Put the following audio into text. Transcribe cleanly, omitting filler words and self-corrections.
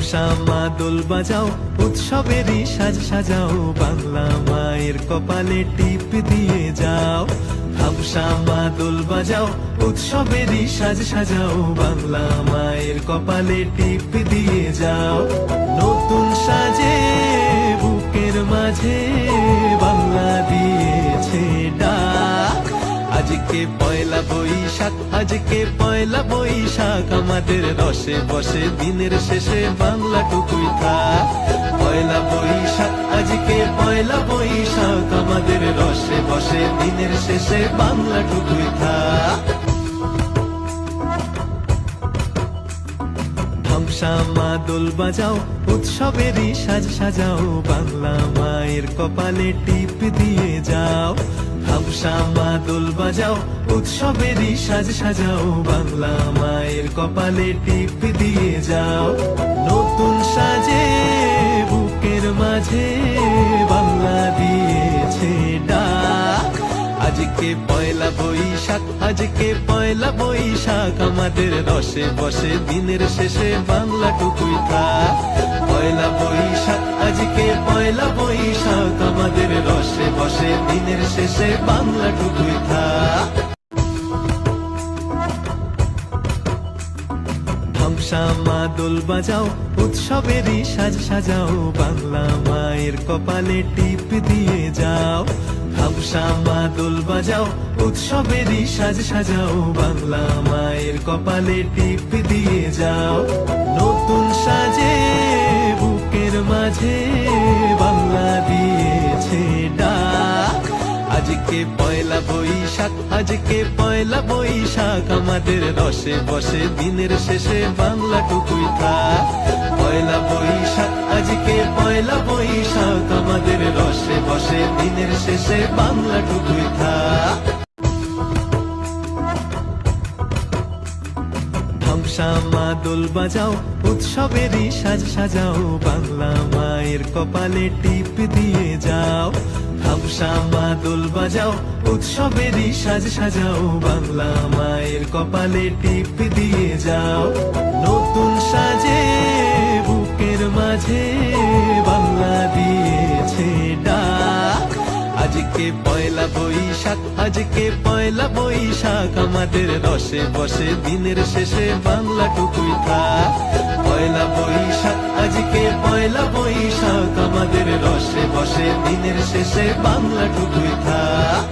ধামসা মা দোল বাজাও, উৎসবেরই সাজ সাজাও, বাংলা মায়ের কপালে টিপ দিয়ে যাও। ধামসা মা দোল বাজাও, উৎসবেরই সাজ সাজাও, বাংলা মায়ের কপালে টিপ দিয়ে যাও। নতুন সাজে বুকের মাঝে বাংলা দিয়েছে ডাক। আজকে পয়লা বৈশাখ, আজকে পয়লা বৈশাখ, আমাদের রসে বসে দিনের শেষে বাংলা টুকুই থাক। পয়লা বৈশাখ, আজকে পয়লা বৈশাখ, আমাদের রসে বসে দিনের শেষে বাংলা টুকুই থাক। ধামসা মা দোল বাজাও, উৎসবেরই সাজ সাজাও, বাংলা মায়ের কপালে টিপ দিয়ে যাও। ধামসা মা দোল বাজাও, উৎসবেরই সাজ সাজাও, বাংলা মায়ের কপালে টিপ দিয়ে যাও। নতুন সাজে বুকের মাঝে বাংলা দিয়েছে ডাক। আজকে পয়লা বৈশাখ, আজকে পয়লা বৈশাখ, আমাদের রসে বসে দিনের শেষে বাংলা টুকুই থাক। পয়লা বৈশাখ, আজকে পয়লা বৈশাখ, আমাদের রসে বসে দিনের শেষে বাংলা টুকুই থাক। ধামসা মা দোল বাজাও, উৎসবেরই সাজ সাজাও, বাংলা মায়ের কপালে টিপ দিয়ে যাও। ধামসা মা দোল বাজাও, উৎসবেরই সাজ সাজাও, বাংলা মায়ের কপালে টিপ দিয়ে যাও। নতুন সাজে বুকের মাঝে বাংলা দিয়েছে ডাক। আজকে পয়লা বৈশাখ, আজকে পয়লা বৈশাখ, আমাদের রসে বসে দিনের শেষে বাংলা টুকুই থাক। পয়লা বৈশাখ, আজকে পয়লা বৈশাখ, আমাদের রসে বসে দিনের শেষে বাংলা টুকুই থাক। ধামসা মা দোল বাজাও, উৎসবেরই সাজ সাজাও, বাংলা মায়ের কপালে টিপ দিয়ে যাও। ধামসা মা দোল বাজাও, উৎসবেরই সাজ সাজাও, বাংলা মায়ের কপালে টিপ দিয়ে যাও। নতুন সাজে বুকের মাঝে বাংলা দিয়েছে ডাক। আজকে পয়লা বৈশাখ, আজকে পয়লা বৈশাখ, আমাদের রসে বসে দিনের শেষে বাংলা টুকুই থাক। পয়লা বৈশাখ, আজকে পয়লা বৈশাখ, আমাদের রসে বসে দিনের শেষে বাংলা টুকুই থাক।